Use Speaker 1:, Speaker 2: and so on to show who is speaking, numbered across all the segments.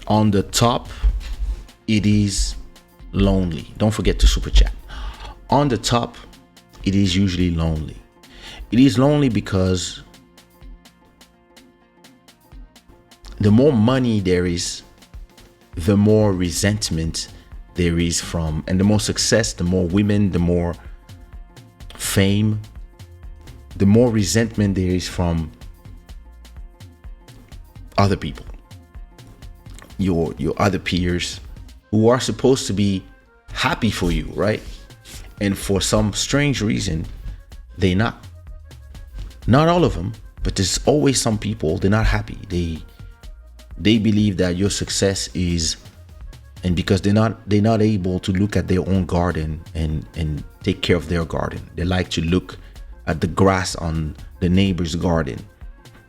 Speaker 1: On the top, it is lonely. Don't forget to super chat. On the top, it is usually lonely. It is lonely because the more money there is, the more resentment there is from, and the more success, the more women, the more fame, the more resentment there is from other people, your other peers who are supposed to be happy for you, right? And for some strange reason, they're not. Not all of them, but there's always some people, they're not happy. They believe that your success is, and because they're not able to look at their own garden and take care of their garden. They like to look at the grass on the neighbor's garden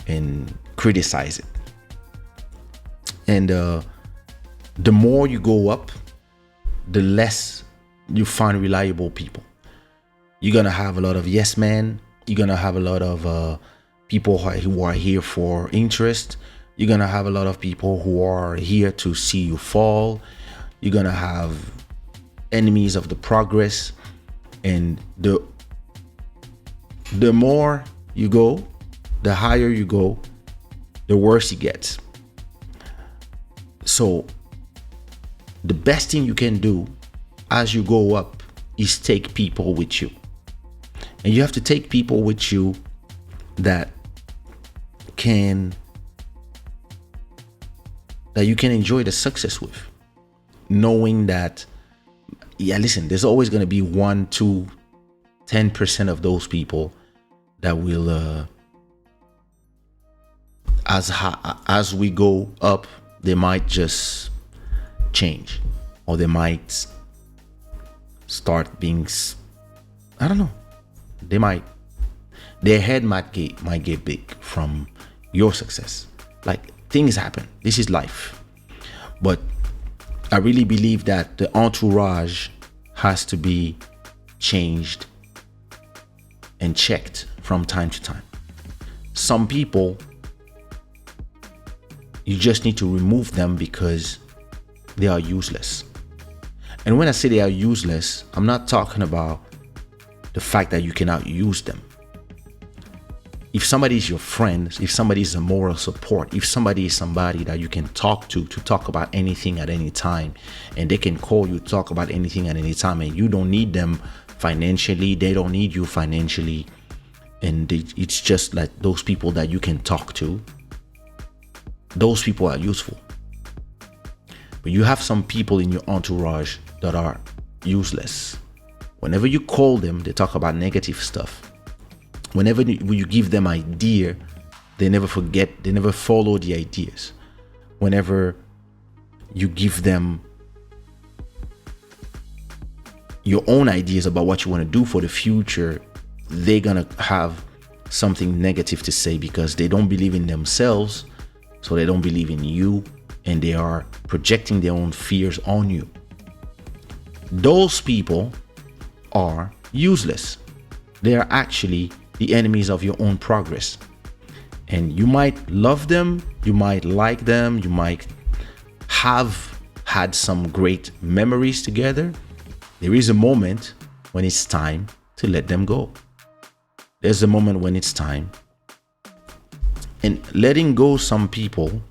Speaker 1: and criticize it. And the more you go up, the less you find reliable people. You're gonna have a lot of yes men. You're gonna have a lot of people who are here for interest. You're gonna have a lot of people who are here to see you fall. You're gonna have enemies of the progress. And the more you go, the higher you go, the worse it gets. So the best thing you can do as you go up is take people with you. And you have to take people with you that you can enjoy the success with, knowing that, yeah, listen, there's always going to be 1, 2, 10% of those people that will as we go up, they might just change, or they might start being, I don't know, their head might get big from your success. Like, things happen. This is life. But I really believe that the entourage has to be changed and checked from time to time. Some people, you just need to remove them because they are useless. And when I say they are useless, I'm not talking about the fact that you cannot use them. If somebody is your friend, if somebody is a moral support, if somebody is somebody that you can talk to talk about anything at any time, and they can call you, talk about anything at any time, and you don't need them financially, they don't need you financially, and it's just like those people that you can talk to, those people are useful. But you have some people in your entourage that are useless. Whenever you call them, they talk about negative stuff. Whenever you give them idea, they never forget, they never follow the ideas. Whenever you give them your own ideas about what you want to do for the future, they're gonna have something negative to say because they don't believe in themselves, so they don't believe in you, and they are projecting their own fears on you. Those people are useless. They are actually the enemies of your own progress. And you might love them, you might like them, you might have had some great memories together. There is a moment when it's time to let them go. There's a moment when it's time. And letting go some people,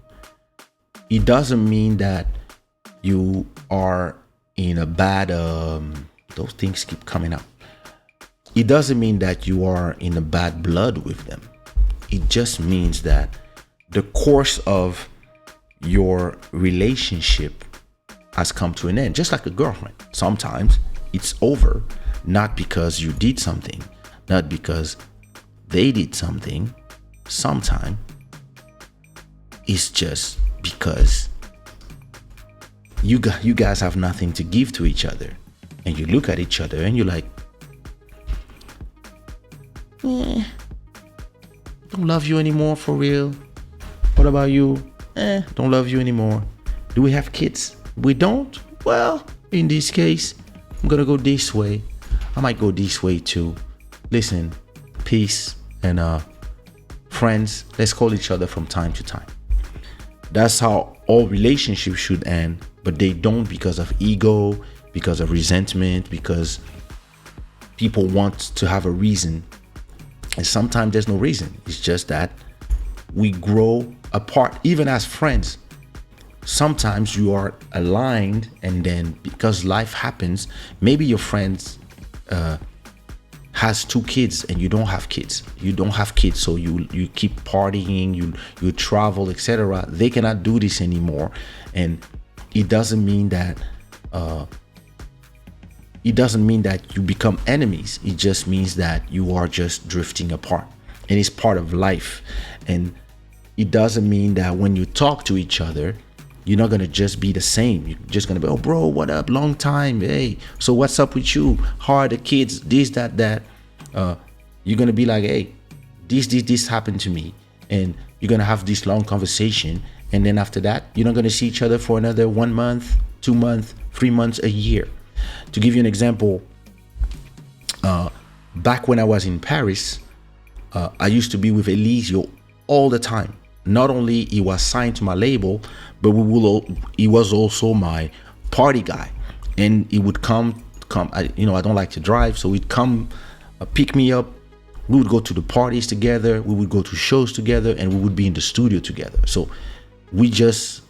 Speaker 1: it doesn't mean that you are in a bad, those things keep coming up. It doesn't mean that you are in a bad blood with them. It just means that the course of your relationship has come to an end. Just like a girlfriend. Sometimes it's over, not because you did something, not because they did something. Sometimes it's just because you guys have nothing to give to each other. And you look at each other and you're like, don't love you anymore, for real. What about you? Don't love you anymore. Do we have kids? We don't? Well, in this case, I'm gonna go this way. I might go this way too. Listen, peace, and friends, let's call each other from time to time. That's how all relationships should end, but they don't because of ego, because of resentment, because people want to have a reason. And sometimes there's no reason. It's just that we grow apart, even as friends. Sometimes you are aligned, and then because life happens, maybe your friends has 2 kids and you don't have kids. So you keep partying, you travel, etc. They cannot do this anymore, and it doesn't mean that you become enemies. It just means that you are just drifting apart, and it's part of life. And it doesn't mean that when you talk to each other, you're not gonna just be the same. You're just gonna be, oh bro, what up, long time, hey, so what's up with you, how are the kids, this, that. You're gonna be like, hey, this happened to me, and you're gonna have this long conversation, and then after that you're not gonna see each other for another 1 month, 2 months, 3 months, a year. To give you an example, back when I was in Paris, I used to be with Elisio all the time. Not only he was signed to my label, but he was also my party guy, and he would come. I don't like to drive, so he'd come pick me up. We would go to the parties together. We would go to shows together, and we would be in the studio together. So we just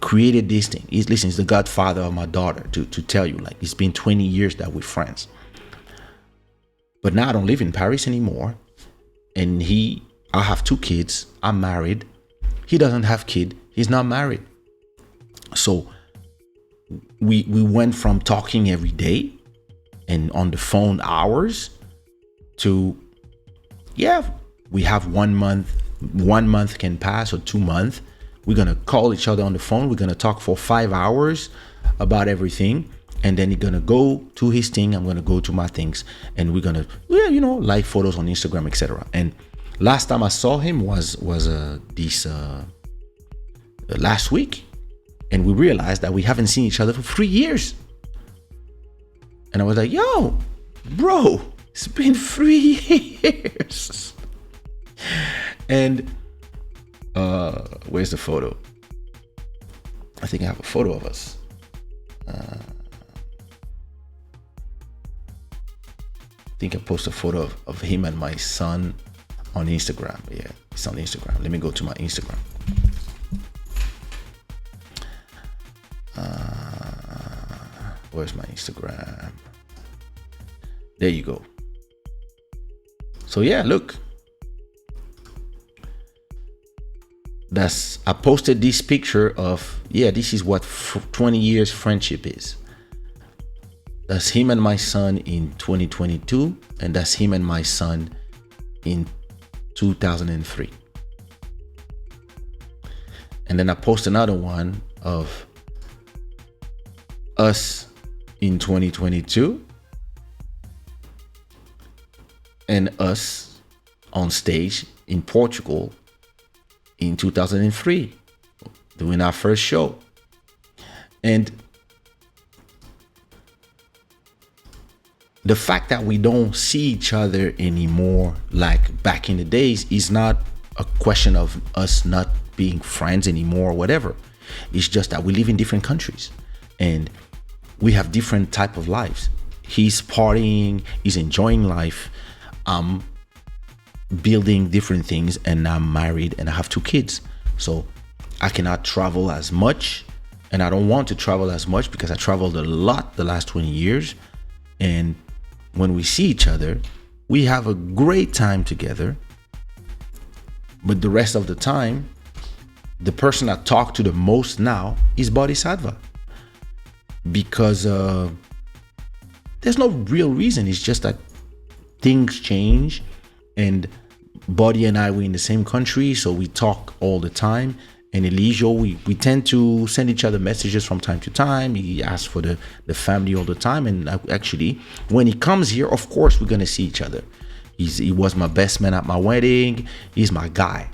Speaker 1: created this thing. He's the godfather of my daughter. To tell you, like, it's been 20 years that we're friends. But now I don't live in Paris anymore, and I have 2 kids. I'm married. He doesn't have kid. He's not married. So we went from talking every day and on the phone hours to, we have 1 month. 1 month can pass, or 2 months. We're gonna call each other on the phone. We're gonna talk for 5 hours about everything, and then he's gonna go to his thing. I'm gonna go to my things, and we're gonna, like photos on Instagram, etc. And last time I saw him was last week, and we realized that we haven't seen each other for 3 years. And I was like, yo, bro, it's been 3 years. And where's the photo? I think I have a photo of us. I think I posted a photo of him and my son on Instagram. Yeah, it's on Instagram. Let me go to my Instagram. Where's my Instagram? There you go. So yeah, look. I posted this picture of, this is what 20 years friendship is. That's him and my son in 2022, and that's him and my son in 2003. And then I post another one of us in 2022 and us on stage in Portugal in 2003 doing our first show. And the fact that we don't see each other anymore like back in the days is not a question of us not being friends anymore or whatever. It's just that we live in different countries and we have different type of lives. He's partying, he's enjoying life. I'm building different things, and I'm married and I have 2 kids. So I cannot travel as much, and I don't want to travel as much because I traveled a lot the last 20 years. And when we see each other, we have a great time together. But the rest of the time, the person I talk to the most now is Bodhisattva. Because there's no real reason. It's just that things change, and Bodhi and I were in the same country, so we talk all the time. And Elisio, we tend to send each other messages from time to time. He asks for the family all the time. And actually, when he comes here, of course, we're going to see each other. He was my best man at my wedding. He's my guy.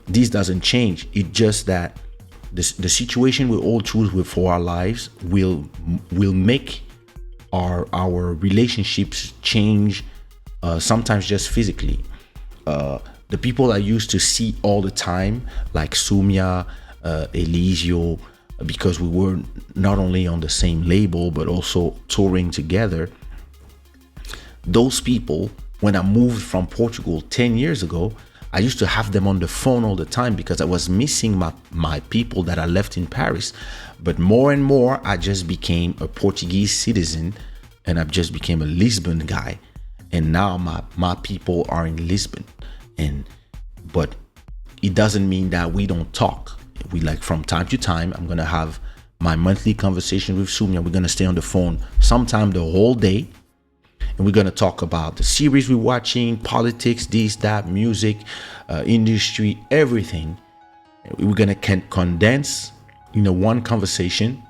Speaker 1: This doesn't change. It's just that the situation we all choose with for our lives will make our relationships change, sometimes just physically. The people I used to see all the time, like Sumya, Elisio, because we were not only on the same label but also touring together. Those people, when I moved from Portugal 10 years ago, I used to have them on the phone all the time because I was missing my people that I left in Paris. But more and more, I just became a Portuguese citizen, and I just became a Lisbon guy. And now my people are in Lisbon. But it doesn't mean that we don't talk. We, like, from time to time, I'm gonna have my monthly conversation with Sumia. We're gonna stay on the phone sometime the whole day, and we're gonna talk about the series we're watching, politics, this, that, music, industry, everything. We're gonna condense, one conversation,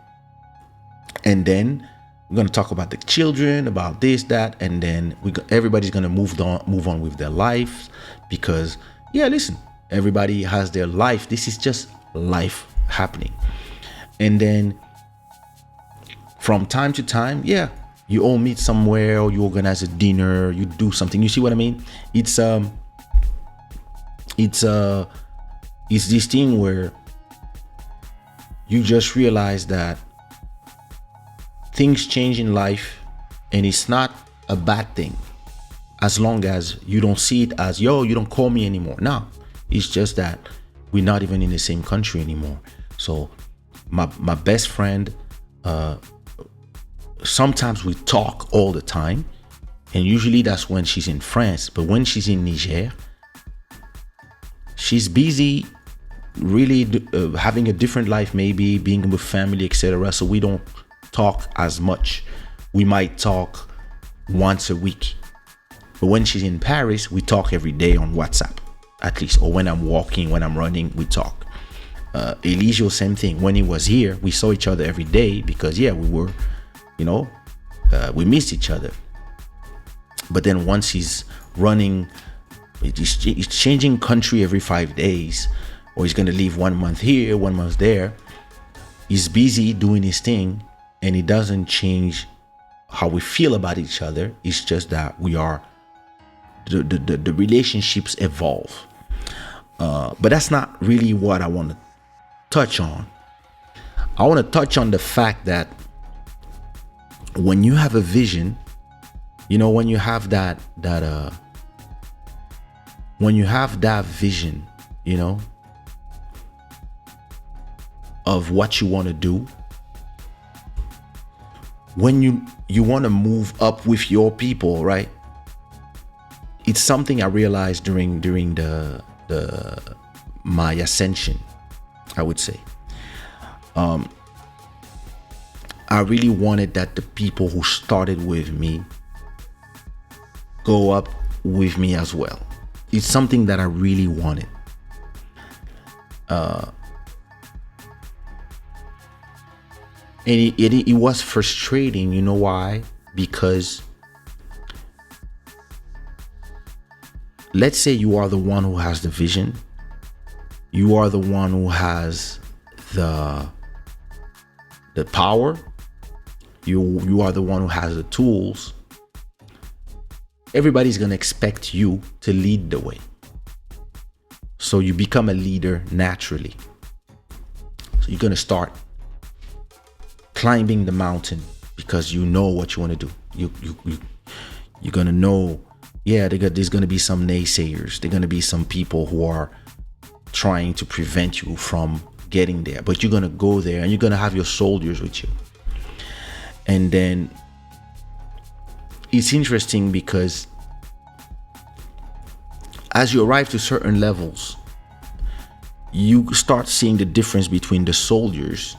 Speaker 1: and then we're gonna talk about the children, about this, that, and then everybody's gonna move on with their lives, because listen, everybody has their life. This is just life happening. And then from time to time, you all meet somewhere, or you organize a dinner, you do something. You see what I mean? It's this thing where you just realize that things change in life, and it's not a bad thing as long as you don't see it as, you don't call me anymore. No, it's just that we're not even in the same country anymore. So my best friend, sometimes we talk all the time, and usually that's when she's in France. But when she's in Niger, she's busy really having a different life, maybe being with family, etc. So we don't talk as much. We might talk once a week. But when she's in Paris, we talk every day on WhatsApp, at least. Or when I'm walking, when I'm running, we talk. Elisio, same thing. When he was here, we saw each other every day because, we were, we missed each other. But then once he's running, he's changing country every 5 days, or he's going to leave 1 month here, 1 month there. He's busy doing his thing, and it doesn't change how we feel about each other. It's just that we are, the relationships evolve. But that's not really what I want to touch on. I want to touch on the fact that when you have a vision, when you have that vision, of what you want to do, when you want to move up with your people, right? It's something I realized during my ascension, I would say. I really wanted that the people who started with me go up with me as well. It's something that I really wanted. And it was frustrating. You know why? Because let's say you are the one who has the vision. You are the one who has the power. You are the one who has the tools. Everybody's going to expect you to lead the way. So you become a leader naturally. So you're going to start climbing the mountain because you know what you want to do. You're going to know, there's going to be some naysayers. There's going to be some people who are trying to prevent you from getting there. But you're going to go there, and you're going to have your soldiers with you. And then it's interesting because as you arrive to certain levels, you start seeing the difference between the soldiers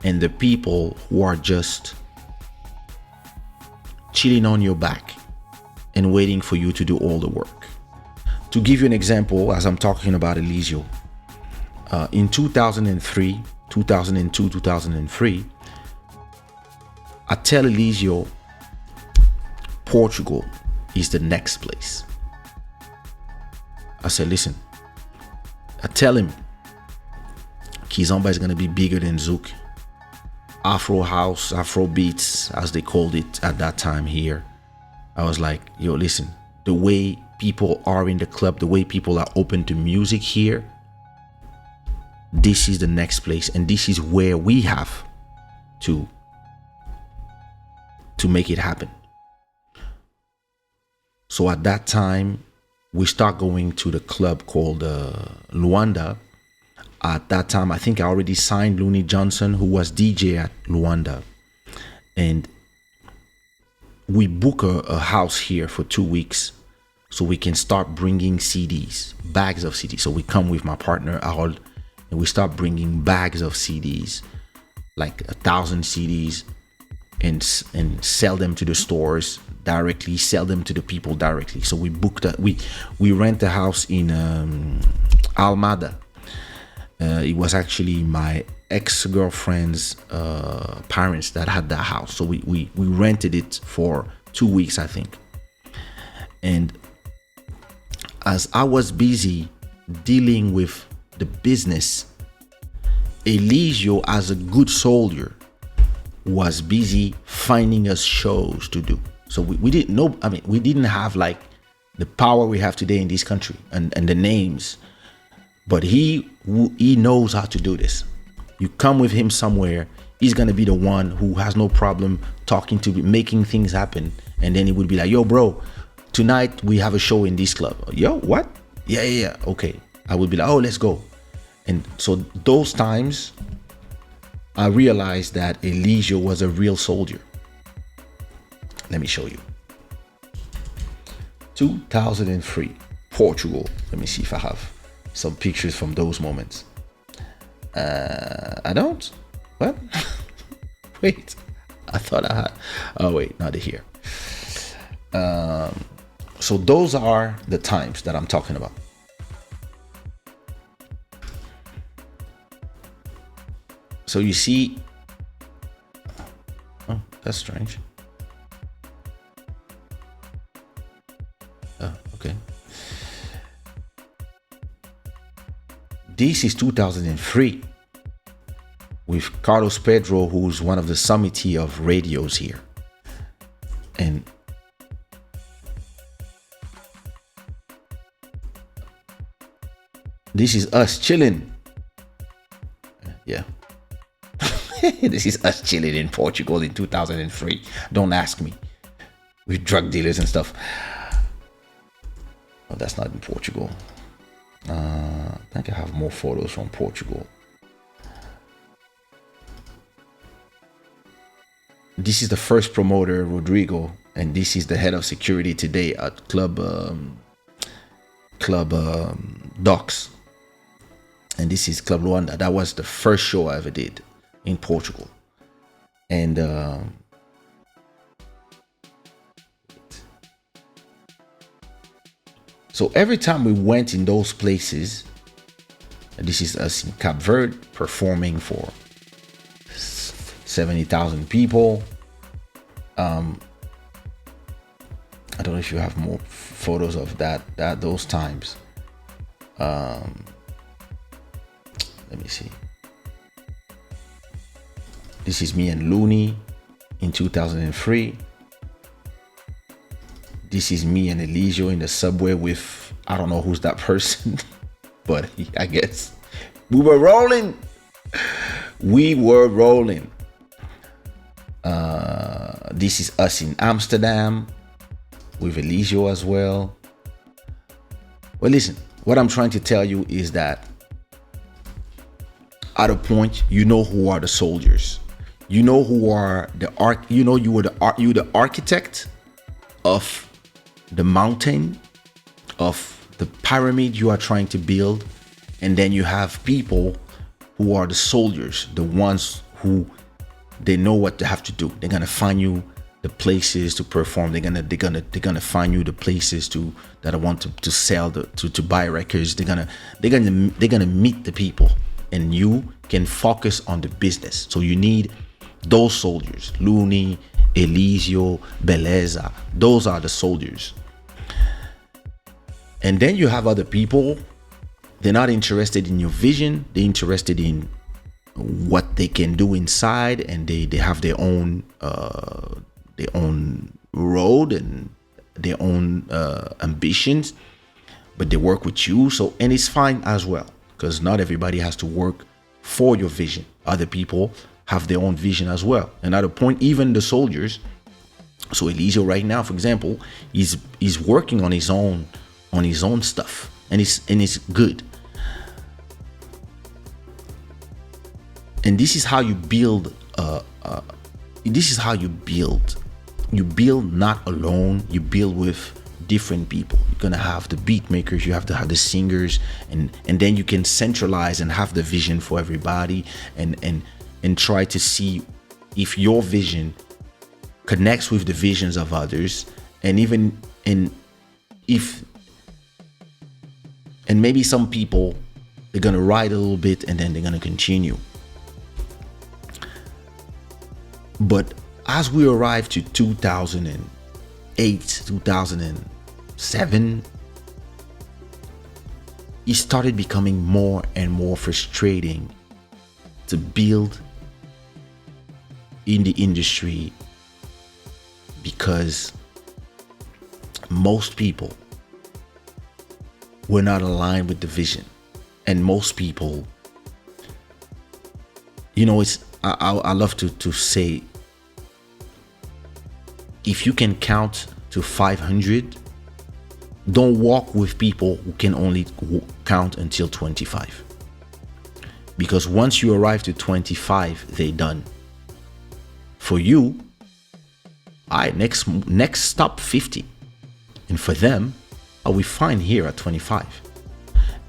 Speaker 1: and the people who are just chilling on your back and waiting for you to do all the work. To give you an example, as I'm talking about Elisio, in 2003, 2002, 2003, I tell Elisio, Portugal is the next place. I said, listen, I tell him, Kizomba is going to be bigger than Zouk. Afro house, Afro beats, as they called it at that time here. I was like, listen, the way people are in the club, the way people are open to music here, this is the next place, and this is where we have to make it happen. So at that time, we start going to the club called Luanda. At that time, I think I already signed Looney Johnson, who was DJ at Luanda. And we book a house here for 2 weeks so we can start bringing CDs, bags of CDs. So we come with my partner, Harold, and we start bringing bags of CDs, like 1,000 CDs, and sell them to the stores directly, sell them to the people directly. So we booked we rent a house in Almada. It was actually my ex-girlfriend's parents that had that house. So we rented it for 2 weeks, I think. And as I was busy dealing with the business, Eligio, as a good soldier, was busy finding us shows to do. So we didn't know, I mean, we didn't have like the power we have today in this country and the names, but he knows how to do this. You come with him somewhere, he's gonna be the one who has no problem talking to, making things happen. And then he would be like, yo bro, tonight we have a show in this club. Yo, what? Yeah, okay. I would be like, oh, let's go. And so those times I realized that Eligio was a real soldier. Let me show you. 2003, Portugal. Let me see if I have some pictures from those moments. I don't. What? Wait, I thought I had. Oh wait, not here. So those are the times that I'm talking about. So you see, oh, that's strange. Oh, okay. This is 2003 with Carlos Pedro, who's one of the sommelier of radios here. And this is us chilling. Yeah. This is us chilling in Portugal in 2003. Don't ask me. With drug dealers and stuff. Oh, that's not in Portugal. I think I have more photos from Portugal. This is the first promoter, Rodrigo, and this is the head of security today at Club Docks. And this is Club Luanda. That was the first show I ever did in Portugal. And so every time we went in those places, this is us in Cape Verde performing for 70,000 people. I don't know if you have more photos of those times. Let me see. This is me and Looney in 2003. This is me and Eligio in the subway with, I don't know who's that person, but I guess we were rolling. We were rolling. This is us in Amsterdam with Eligio as well. Well, listen, what I'm trying to tell you is that at a point, you know who are the soldiers. You know who are you were the architect of the mountain, of the pyramid you are trying to build, and then you have people who are the soldiers, the ones who they know what they have to do. They're gonna find you the places to perform. They're gonna find you the places that I want to sell to buy records. They're gonna meet the people, and you can focus on the business. So you need those soldiers, Looney, Eligio, Beleza. Those are the soldiers. And then you have other people. They're not interested in your vision. They're interested in what they can do inside, and they have their own road and their own ambitions, but they work with you. So, and it's fine as well. because not everybody has to work for your vision. Other people have their own vision as well. Another point, even the soldiers. So Eliseo right now, for example, he's working on his own stuff, and it's good. And this is how you build. This is how you build. You build not alone. You build with different people. You're gonna have the beat makers. You have to have the singers, and then you can centralize and have the vision for everybody, and try to see if your vision connects with the visions of others, and maybe some people, they're gonna ride a little bit and then they're gonna continue. But as we arrive to 2008, 2007, it started becoming more and more frustrating to build in the industry, because most people were not aligned with the vision. And most people, I love to say, if you can count to 500, don't walk with people who can only count until 25. Because once you arrive to 25, they're done. For you, next stop 50. And for them, are we fine here at 25?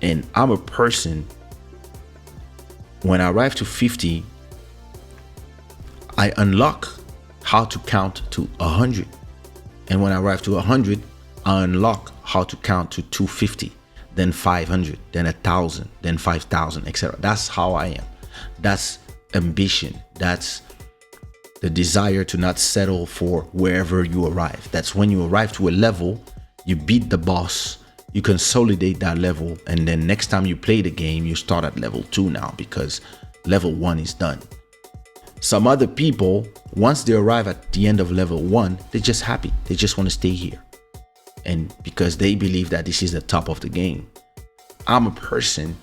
Speaker 1: And I'm a person, when I arrive to 50, I unlock how to count to 100. And when I arrive to 100, I unlock how to count to 250, then 500, then 1,000, then 5,000, etc. That's how I am. That's ambition. That's the desire to not settle for wherever you arrive. That's when you arrive to a level, you beat the boss, you consolidate that level, and then next time you play the game, you start at level 2 now, because level 1 is done. Some other people, once they arrive at the end of level 1, they're just happy. They just want to stay here. And because they believe that this is the top of the game. I'm a person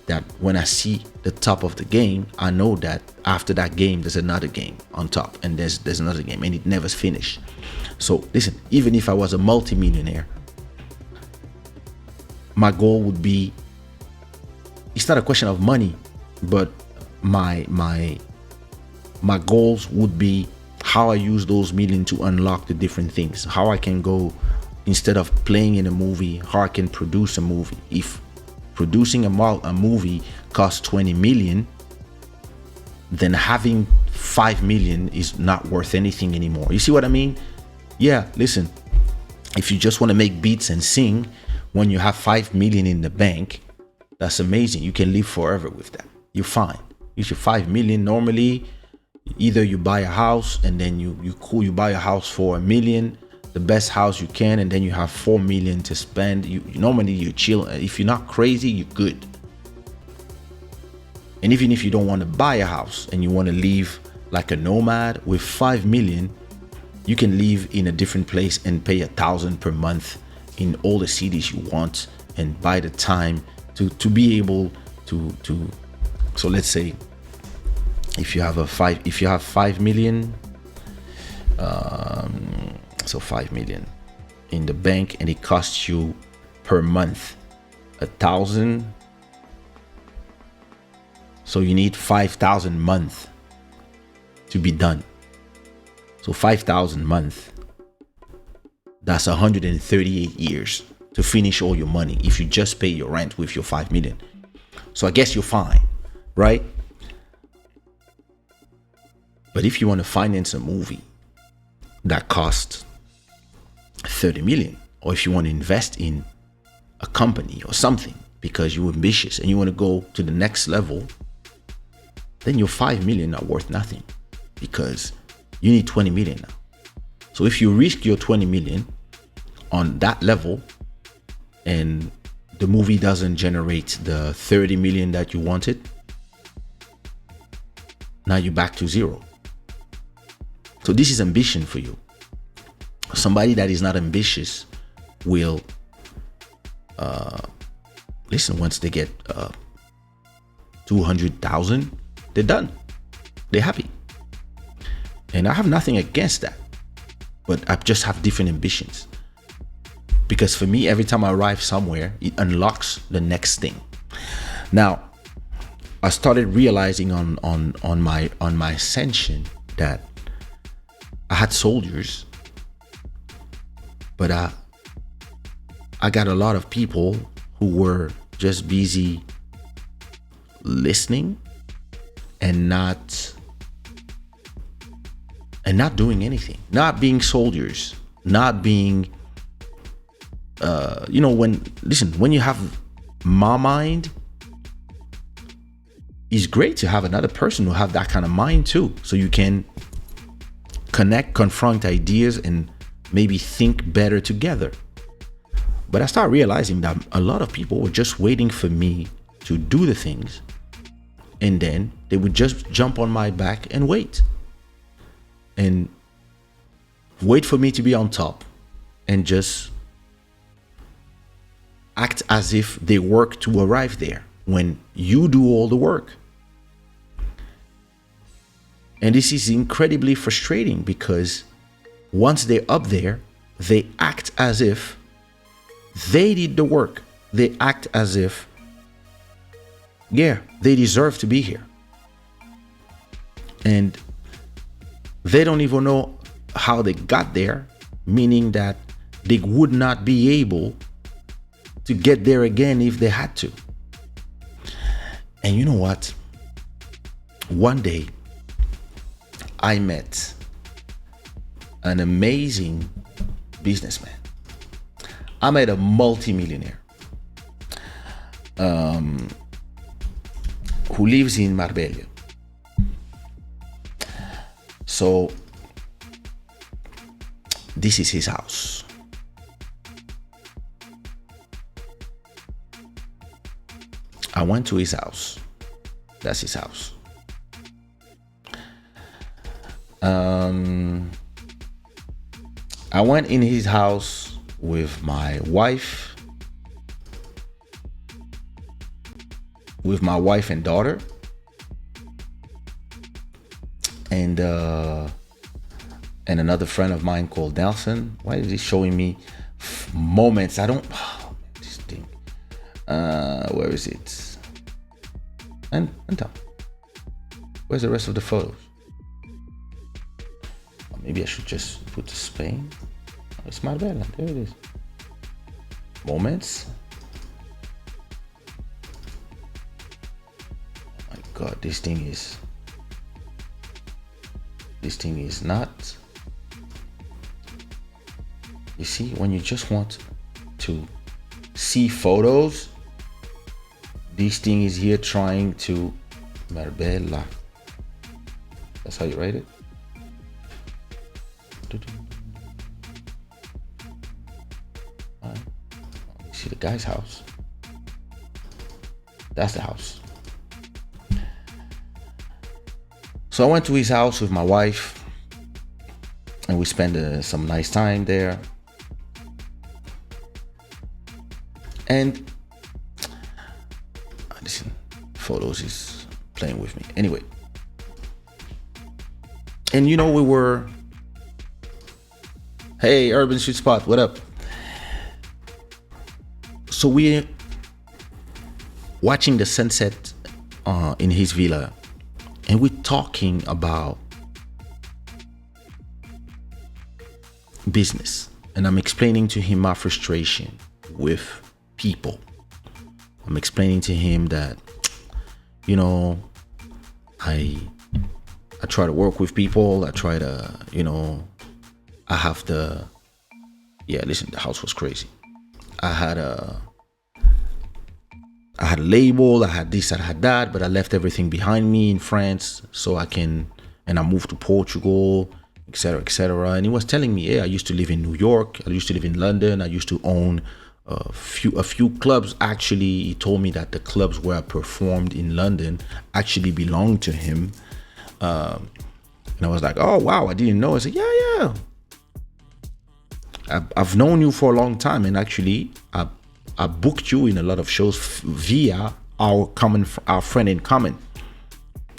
Speaker 1: that when I see the top of the game, I know that after that game, there's another game on top, and there's another game, and it never's finished. So listen, even if I was a multimillionaire, my goal would be, it's not a question of money, but my goals would be how I use those millions to unlock the different things. How I can go, instead of playing in a movie, how I can produce a movie. If producing a movie costs 20 million, then having 5 million is not worth anything anymore. You see what I mean? Yeah, listen, if you just want to make beats and sing, when you have 5 million in the bank, that's amazing. You can live forever with that. You're fine. Use your 5 million. Normally, either you buy a house and then you buy a house for $1 million, the best house you can, and then you have 4 million to spend. Normally you chill. If you're not crazy, you're good. And even if you don't want to buy a house and you want to live like a nomad, with 5 million, you can live in a different place and pay 1,000 per month in all the cities you want, and buy the time to be able to. So let's say if you have 5 million, so 5 million in the bank, and it costs you per month 1,000. So you need 5,000 a month to be done. So 5,000 a month, that's 138 years to finish all your money if you just pay your rent with your 5 million. So I guess you're fine, right? But if you want to finance a movie that costs 30 million, or if you want to invest in a company or something because you're ambitious and you want to go to the next level, then your 5 million are worth nothing, because you need 20 million now. So if you risk your 20 million on that level and the movie doesn't generate the 30 million that you wanted, now you're back to zero. So this is ambition for you. Somebody that is not ambitious will listen, once they get 200,000, they're done. They're happy. And I have nothing against that. But I just have different ambitions. Because for me, every time I arrive somewhere, it unlocks the next thing. Now, I started realizing on my ascension that I had soldiers, but I got a lot of people who were just busy listening and not doing anything, not being soldiers, not being when you have my mind, it's great to have another person who have that kind of mind too, so you can connect, confront ideas, and maybe think better together. But I started realizing that a lot of people were just waiting for me to do the things, and then they would just jump on my back and wait for me to be on top, and just act as if they work to arrive there when you do all the work. And this is incredibly frustrating, because once they're up there, they act as if they did the work. They act as if, yeah, they deserve to be here. And they don't even know how they got there, meaning that they would not be able to get there again if they had to. And you know what? One day, I met an amazing businessman. I met a multimillionaire who lives in Marbella. So this is his house. I went to his house. That's his house. I went in his house with my wife, and daughter, and another friend of mine called Nelson. Why is he showing me moments? This thing. Where is it? And where's the rest of the photos? Maybe I should just put Spain. Oh, it's Marbella. There it is. Moments. Oh my God, this thing is not. You see, when you just want to see photos, this thing is here trying to Marbella. That's how you write it. You see the guy's house. That's the house. So I went to his house with my wife, and we spent some nice time there. And listen, photos is playing with me. Anyway, and we were. Hey, Urban Street Spot, what up? So we're watching the sunset in his villa, and we're talking about business. And I'm explaining to him my frustration with people. I'm explaining to him that, I try to work with people. I try to, I have to, listen, the house was crazy. I had a label, I had this, I had that, but I left everything behind me in France and I moved to Portugal, etc., etc. And he was telling me, hey, I used to live in New York, I used to live in London, I used to own a few clubs. Actually, he told me that the clubs where I performed in London actually belonged to him. And I was like, oh, wow, I didn't know. I said, yeah. I've known you for a long time, and actually I booked you in a lot of shows via our friend in common.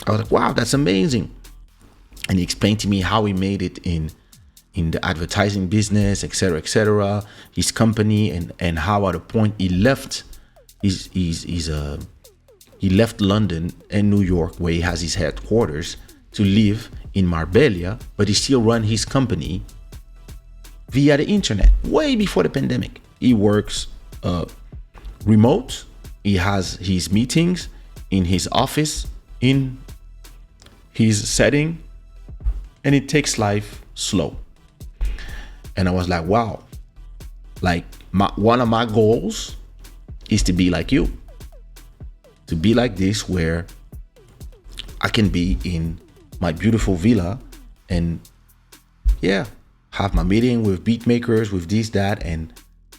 Speaker 1: I was like, wow, that's amazing. And he explained to me how he made it in the advertising business, etc., his company, and how at a point he left he left London and New York, where he has his headquarters, to live in Marbella, but he still run his company via the internet way before the pandemic. He works remote. He has his meetings in his office, in his setting, and it takes life slow. And I was like, wow, like one of my goals is to be like you, to be like this, where I can be in my beautiful villa and have my meeting with beat makers, with this, that, and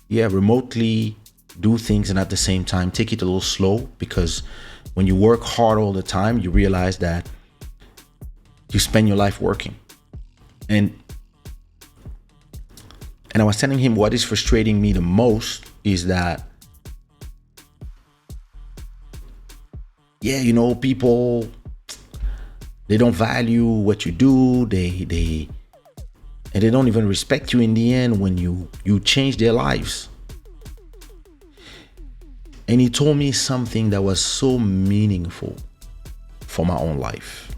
Speaker 1: remotely do things, and at the same time take it a little slow, because when you work hard all the time, you realize that you spend your life working. And I was telling him what is frustrating me the most is that, people, they don't value what you do. They don't even respect you in the end when you change their lives. And he told me something that was so meaningful for my own life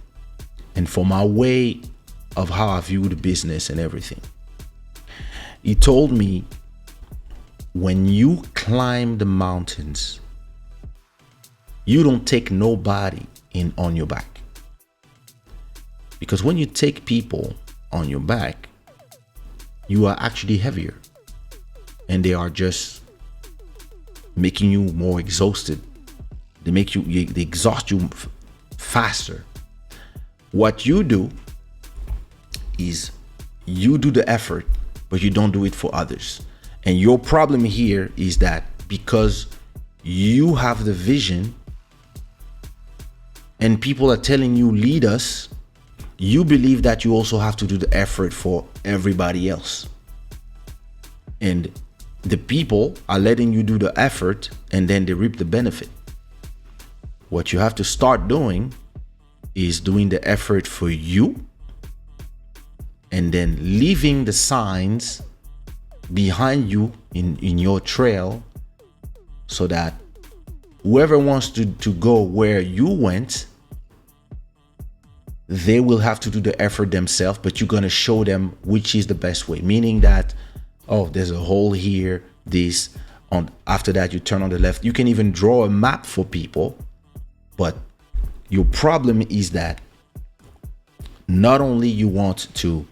Speaker 1: and for my way of how I view the business and everything. He told me, when you climb the mountains, you don't take nobody in on your back. Because when you take people on your back, you are actually heavier, and they are just making you more exhausted. They exhaust you faster. What you do is you do the effort, but you don't do it for others. And your problem here is that because you have the vision and people are telling you, lead us, you believe that you also have to do the effort for everybody else. And the people are letting you do the effort, and then they reap the benefit. What you have to start doing is doing the effort for you, and then leaving the signs behind you in your trail, so that whoever wants to go where you went, they will have to do the effort themselves, but you're going to show them which is the best way. Meaning that, oh, there's a hole here, this, on after that you turn on the left. You can even draw a map for people, but your problem is that not only you want to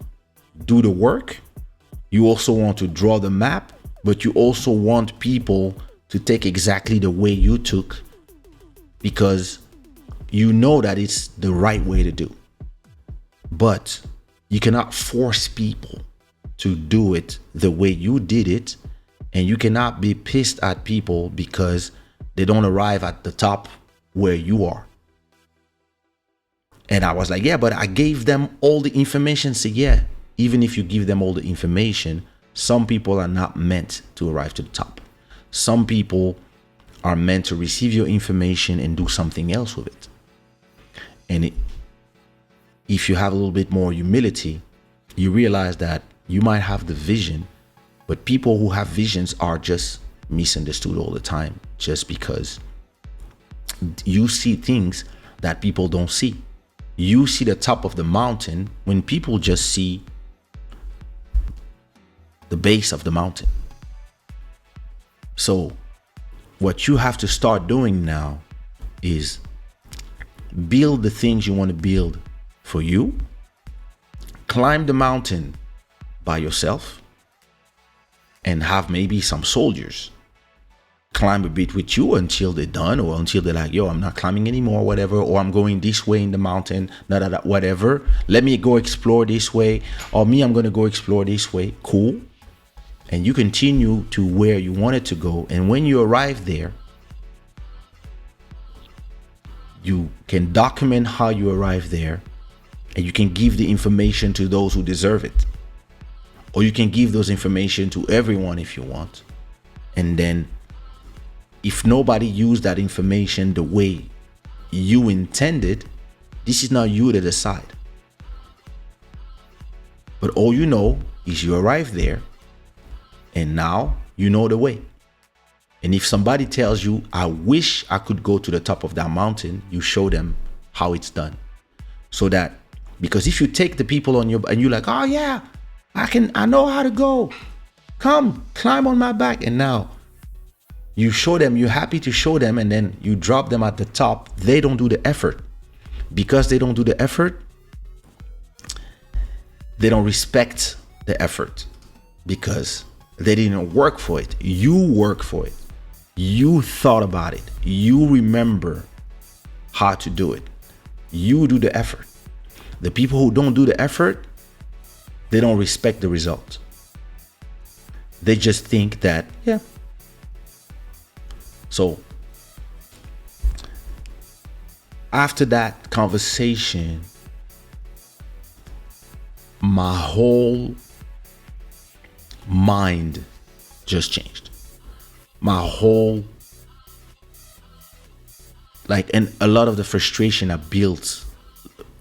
Speaker 1: do the work, you also want to draw the map, but you also want people to take exactly the way you took, because you know that it's the right way to do. But you cannot force people to do it the way you did it, and you cannot be pissed at people because they don't arrive at the top where you are. And I was like, yeah, but I gave them all the information. So yeah, even if you give them all the information, some people are not meant to arrive to the top. Some people are meant to receive your information and do something else with it. And if you have a little bit more humility, you realize that you might have the vision, but people who have visions are just misunderstood all the time, just because you see things that people don't see. You see the top of the mountain when people just see the base of the mountain. So what you have to start doing now is build the things you want to build for you. Climb the mountain by yourself, and have maybe some soldiers climb a bit with you until they're done, or until they're like, yo, I'm not climbing anymore, whatever, or I'm going this way in the mountain, whatever. Let me go explore this way, or me, I'm going to go explore this way. Cool. And you continue to where you wanted to go. And when you arrive there, you can document how you arrived there, and you can give the information to those who deserve it. Or you can give those information to everyone if you want. And then if nobody used that information the way you intended, this is not you to decide. But all you know is you arrived there, and now you know the way. And if somebody tells you, I wish I could go to the top of that mountain, you show them how it's done. So that, because if you take the people on your, and you're like, oh yeah, I know how to go. Come, climb on my back. And now you show them, you're happy to show them, and then you drop them at the top. They don't do the effort. Because they don't do the effort, they don't respect the effort, because they didn't work for it. You work for it. You thought about it. You remember how to do it. You do the effort. The people who don't do the effort, they don't respect the result. They just think that, yeah. So after that conversation, my whole mind just changed. My whole, and a lot of the frustration I built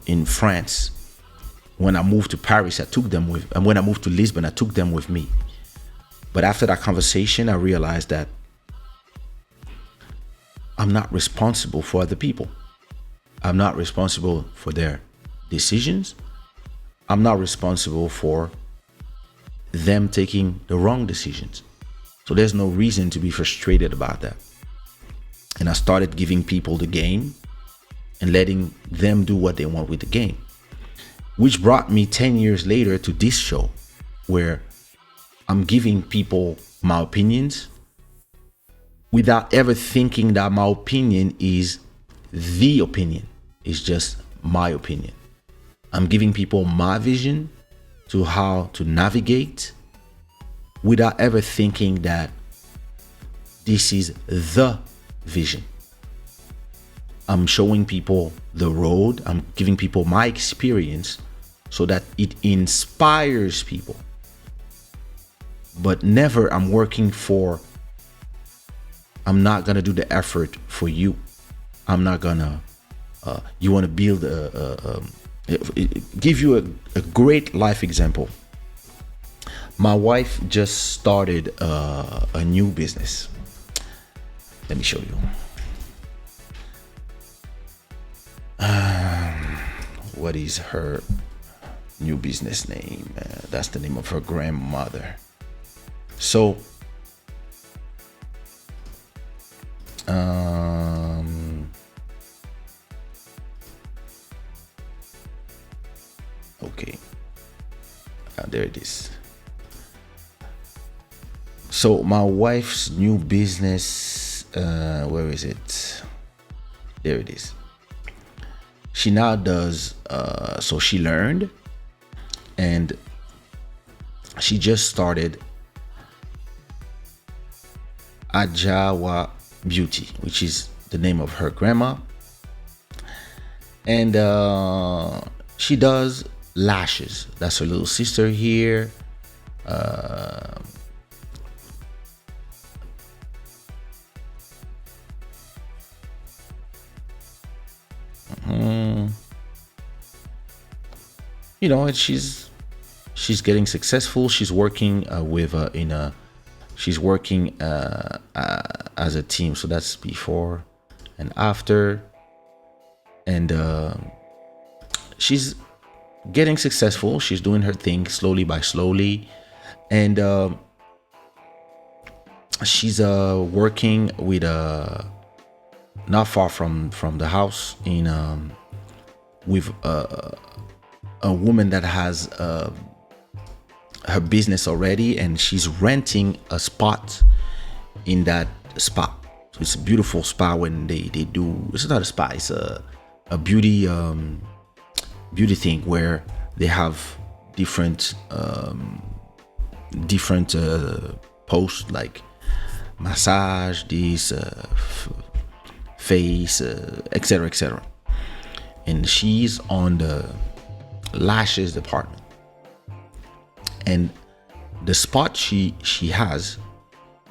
Speaker 1: in France, when I moved to Paris, I took them with, and when I moved to Lisbon, I took them with me. But after that conversation, I realized that I'm not responsible for other people. I'm not responsible for their decisions. I'm not responsible for them taking the wrong decisions. So there's no reason to be frustrated about that. And I started giving people the game and letting them do what they want with the game, which brought me 10 years later to this show, where I'm giving people my opinions without ever thinking that my opinion is the opinion. It's just my opinion. I'm giving people my vision to how to navigate without ever thinking that this is the vision. I'm showing people the road. I'm giving people my experience so that it inspires people. But never I'm working for, I'm not going to do the effort for you. I'm not going to, you want to build give you a great life example. My wife just started a new business. Let me show you. What is her new business name? That's the name of her grandmother. So, okay, there it is. So my wife's new business, where is it? There it is. She now does, so she learned, and she just started Ajawa Beauty, which is the name of her grandma. And she does lashes. That's her little sister here. You know, and she's getting successful. She's working she's working as a team. So that's before and after, and she's getting successful. She's doing her thing slowly by slowly, and she's working with not far from the house in with a woman that has her business already, and she's renting a spot in that spa. So it's a beautiful spa. When they do, it's not a spa, it's a beauty thing where they have different posts like massage, this face, etc, etc. And she's on the lashes department, and the spot she has,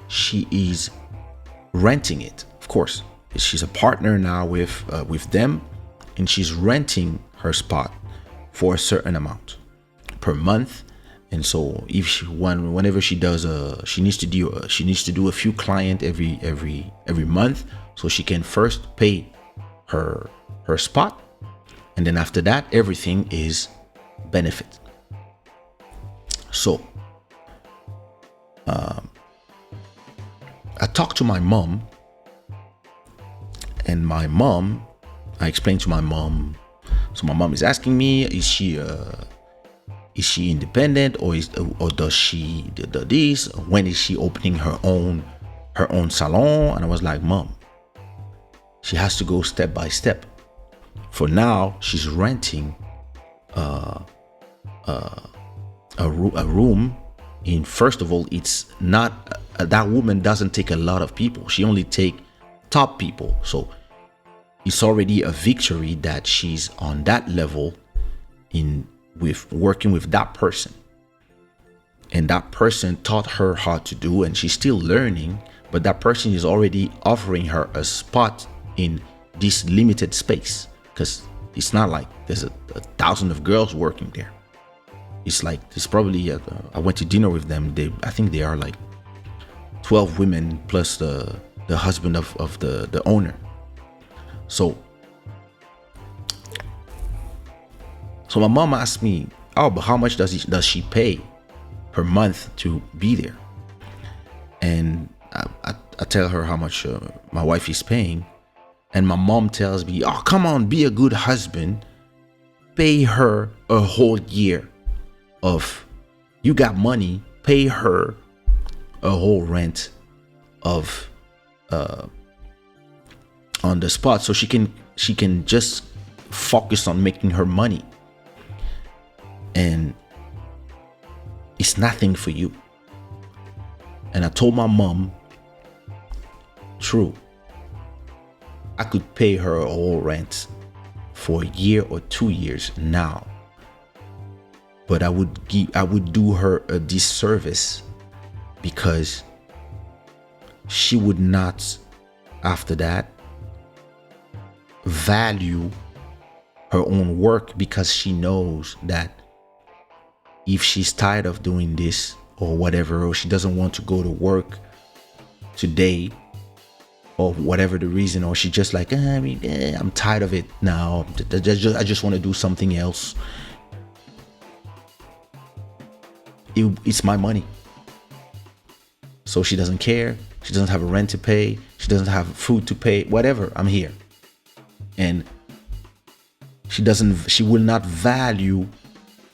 Speaker 1: she is renting it. Of course, she's a partner now with them, and she's renting her spot for a certain amount per month. And so if whenever she does she needs to do a few client every month, so she can first pay her spot, and then after that everything is benefit. So I talked to my mom, and I explained to my mom. So my mom is asking me, is she independent, or does she do this? When is she opening her own salon? And I was like, Mom, she has to go step by step. For now, she's renting a room. In first of all, it's not that woman doesn't take a lot of people. She only take top people. So it's already a victory that she's on that level with working with that person, and that person taught her how to do, and she's still learning, but that person is already offering her a spot in this limited space, because it's not like there's a thousand of girls working there. It's like there's probably I went to dinner with them, I think they are like 12 women plus the husband of the owner. So my mom asked me, oh, but how much does she pay per month to be there? And I tell her how much my wife is paying, and my mom tells me, oh, come on, be a good husband, pay her a whole year of, you got money, pay her a whole rent of on the spot, so she can just focus on making her money. And it's nothing for you. And I told my mom, true, I could pay her a whole rent for a year or 2 years now, but I would do her a disservice, because she would not, after that, value her own work, because she knows that if she's tired of doing this or whatever, or she doesn't want to go to work today, or whatever the reason, or she just like, I'm tired of it now, I just want to do something else, it's my money. So she doesn't care, she doesn't have a rent to pay, she doesn't have food to pay, whatever, I'm here. And she will not value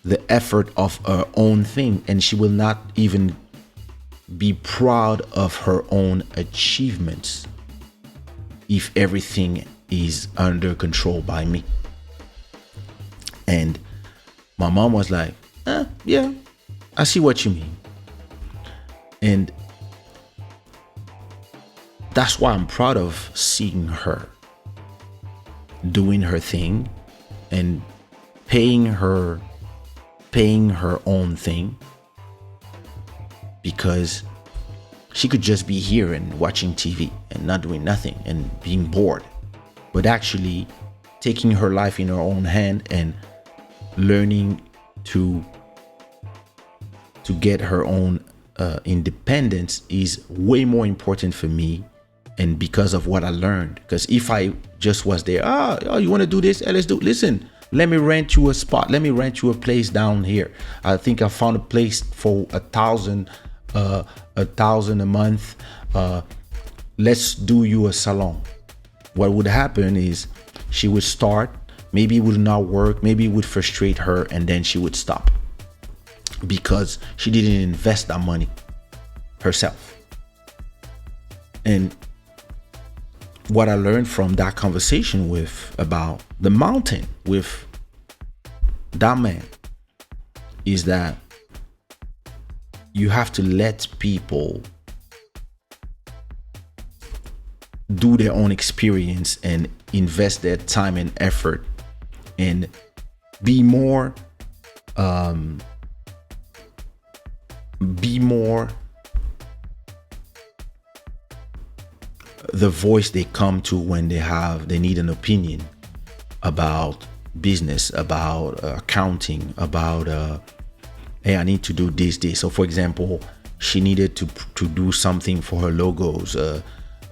Speaker 1: the effort of her own thing, and she will not even be proud of her own achievements if everything is under control by me. And my mom was like, yeah, I see what you mean. And that's why I'm proud of seeing her doing her thing and paying her own thing, because she could just be here and watching TV and not doing nothing and being bored, but actually taking her life in her own hand and learning to get her own independence is way more important for me. And because of what I learned, because if I just was there, you want to do this? Let's do it. Listen, let me rent you a spot. Let me rent you a place down here. I think I found a place for $1,000 a month. Let's do you a salon. What would happen is she would start, maybe it would not work, maybe it would frustrate her, and then she would stop because she didn't invest that money herself. And what I learned from that conversation about the mountain with that man is that you have to let people do their own experience and invest their time and effort and be more the voice they come to when they need an opinion about business, about accounting, about hey, I need to do this. So for example, she needed to do something for her logos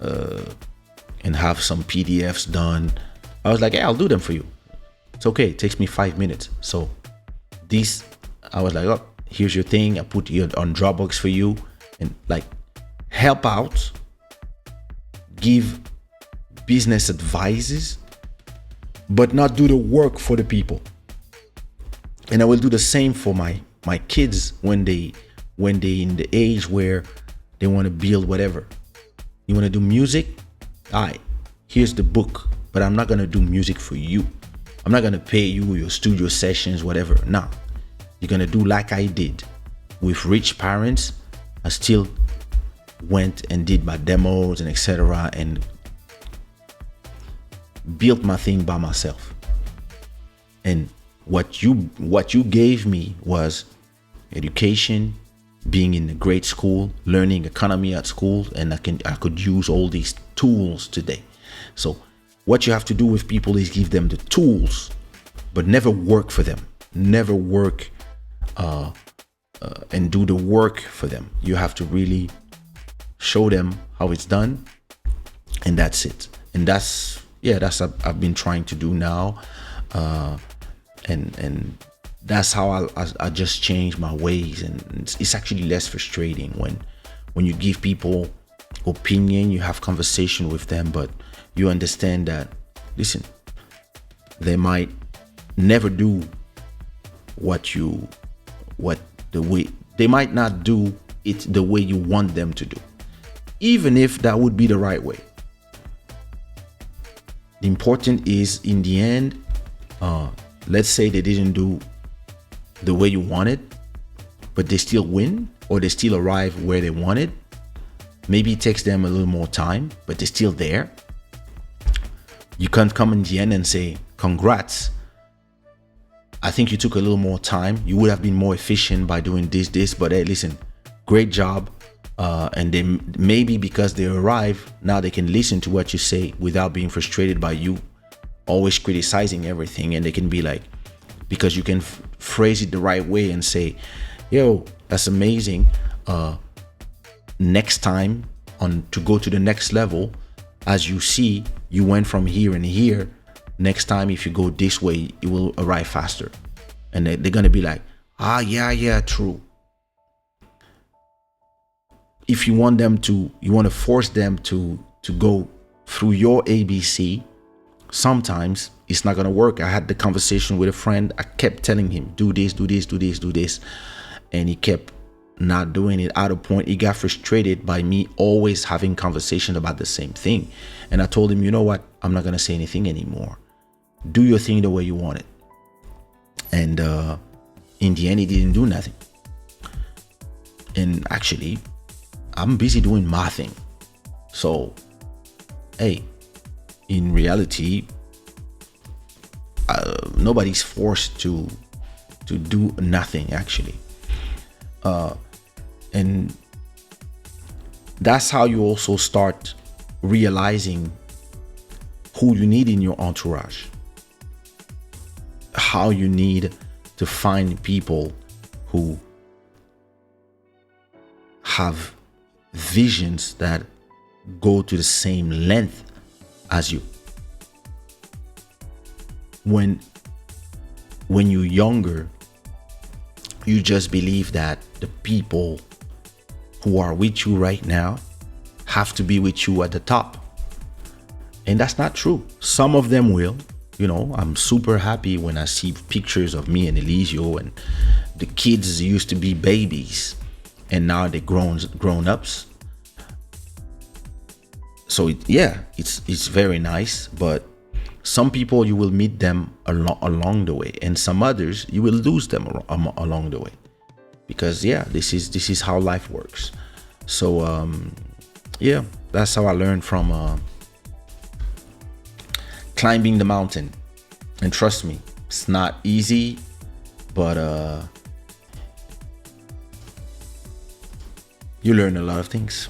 Speaker 1: and have some PDFs done. I was like, hey, I'll do them for you. It's okay, it takes me 5 minutes. So this, I was like, oh, here's your thing, I put it on Dropbox for you, and like help out, give business advices, but not do the work for the people. And I will do the same for my kids when they in the age where they want to build whatever. You want to do music? All right, here's the book, but I'm not gonna do music for you. I'm not gonna pay you your studio sessions, whatever. Nah, you're gonna do like I did with rich parents. I still went and did my demos and etc. and built my thing by myself. And what you gave me was education, being in a great school, learning economy at school, and I could use all these tools today. So what you have to do with people is give them the tools, but never work for them. Never work and do the work for them. You have to really show them how it's done, and that's it. And that's I've been trying to do now, and that's how I just changed my ways, and it's actually less frustrating when you give people opinion, you have conversation with them, but you understand that, listen, they might never do they might not do it the way you want them to do, even if that would be the right way. The important is, in the end, let's say they didn't do the way you wanted, but they still win, or they still arrive where they wanted. Maybe it takes them a little more time, but they're still there. You can't come in the end and say, congrats, I think you took a little more time, you would have been more efficient by doing this, but hey, listen, great job. And then maybe because they arrive, now they can listen to what you say without being frustrated by you always criticizing everything. And they can be like, because you can phrase it the right way and say, yo, that's amazing. Next time, to go to the next level, as you see, you went from here and here. Next time, if you go this way, you will arrive faster. And they're gonna be like, yeah, true. If you want to force them to go through your ABC, sometimes it's not gonna work. I had the conversation with a friend. I kept telling him, do this, and he kept not doing it. At a point, he got frustrated by me always having conversation about the same thing. And I told him, you know what? I'm not gonna say anything anymore. Do your thing the way you want it. And in the end, he didn't do nothing. And actually, I'm busy doing my thing. So, hey, in reality, nobody's forced to do nothing, actually. And that's how you also start realizing who you need in your entourage, how you need to find people who have visions that go to the same length as you. When you're younger, you just believe that the people who are with you right now have to be with you at the top. And that's not true. Some of them will. You know, I'm super happy when I see pictures of me and Elisio, and the kids used to be babies and now they're grown-ups. So it's very nice, but some people you will meet them along the way, and some others you will lose them along the way, because this is how life works. So that's how I learned from climbing the mountain. And trust me, it's not easy, but you learn a lot of things.